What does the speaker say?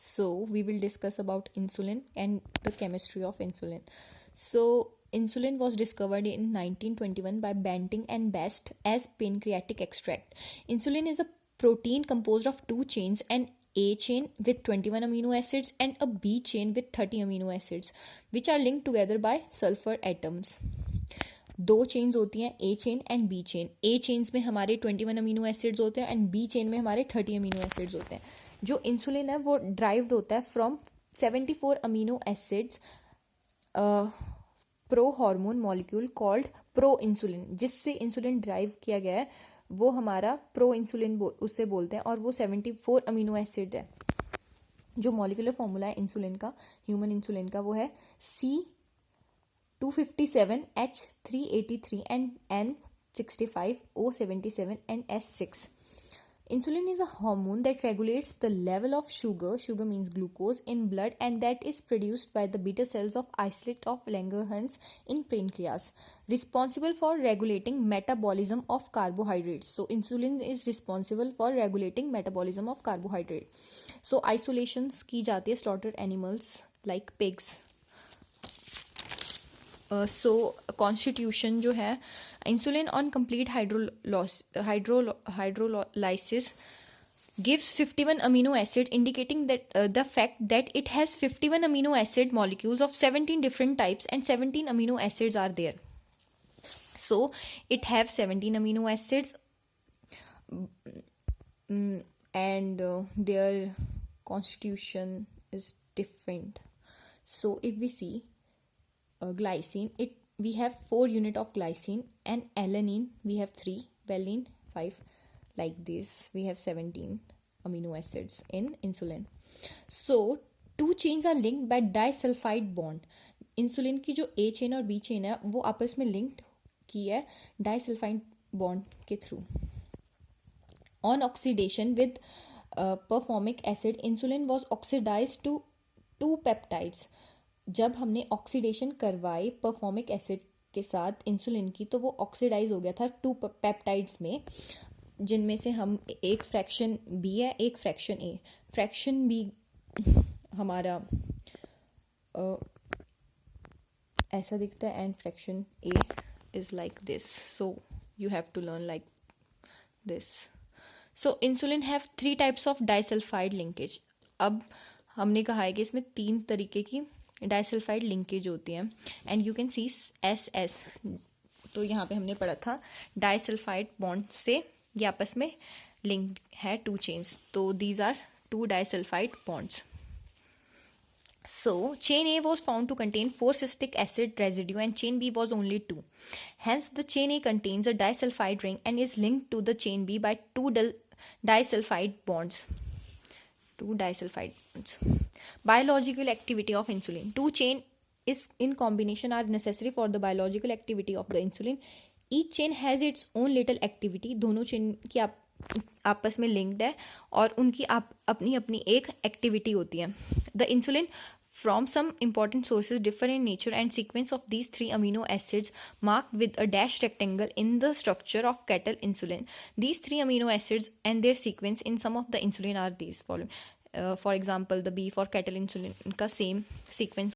So we will discuss about insulin and the chemistry of insulin. So insulin was discovered in 1921 by Banting and Best as pancreatic extract. Insulin is a protein composed of two chains, an A chain with 21 amino acids and a B chain with 30 amino acids, which are linked together by sulfur atoms. दो chains होती हैं, A chain and B chain. A chains में हमारे 21 amino acids होते हैं and B chain में हमारे 30 amino acids होते हैं. जो इंसुलिन है वो ड्राइव्ड होता है from 74 amino acids pro hormone molecule called pro insulin. जिससे इंसुलिन ड्राइव किया गया है वो हमारा प्रो इंसुलिन उससे बोलते हैं, और वो 74 अमीनो एसिड है. जो मॉलिक्यूलर फॉर्मूला है इंसुलिन का, ह्यूमन इंसुलिन का, वो है C257H383 and N65O77 and S6. Insulin is a hormone that regulates the level of sugar means glucose, in blood, and that is produced by the beta cells of islets of Langerhans in pancreas, responsible for regulating metabolism of carbohydrates. So insulin is responsible for regulating metabolism of carbohydrate. So isolations की जाती है slaughtered animals like pigs. So constitution जो है, insulin on complete hydrolysis gives 51 amino acid, indicating that the fact that it has 51 amino acid molecules of 17 different types and 17 amino acids are there. So it have 17 amino acids and their constitution is different. So if we see glycine, we have 4 unit of glycine, and alanine we have 3, valine 5. Like this we have 17 amino acids in insulin. So two chains are linked by disulfide bond. Insulin की जो A chain और B chain है वो आपस में linked की है disulphide bond के through. On oxidation with performic acid, insulin was oxidise to 2 peptides. जब हमने ऑक्सीडेशन करवाई परफॉर्मिक एसिड के साथ इंसुलिन की, तो वो ऑक्सीडाइज हो गया था 2 पेप्टाइड्स में, जिनमें से हम एक फ्रैक्शन बी है, एक फ्रैक्शन ए. फ्रैक्शन बी हमारा ऐसा दिखता है and fraction A is like this. So you have to learn like this. So insulin have 3 types of disulphide linkage. अब हमने कहा है कि इसमें 3 तरीके की डाइसल्फाइड लिंकेज होती हैं, and you can see SS. तो यहाँ पे हमने पढ़ा था डाइसल्फाइड बॉन्ड से ये आपस में लिंक्ड है 2 चेन्स. तो these are 2 disulphide bonds. So chain A was found to contain 4 cystic acid residue and chain B was only 2. Hence the chain A contains a disulfide ring and is linked to the chain B by 2 disulfide bonds. 2 disulfide bonds. Biological activity of insulin. 2 chain is in combination are necessary for the biological activity of the insulin. Each chain has its own little activity. दोनों chain की आपस में linked है और उनकी अपनी अपनी एक activity होती है. The insulin from some important sources differ in nature and sequence of these 3 amino acids marked with a dashed rectangle in the structure of cattle insulin. These 3 amino acids and their sequence in some of the insulin are these following. For example, the B for cattle insulin का same sequence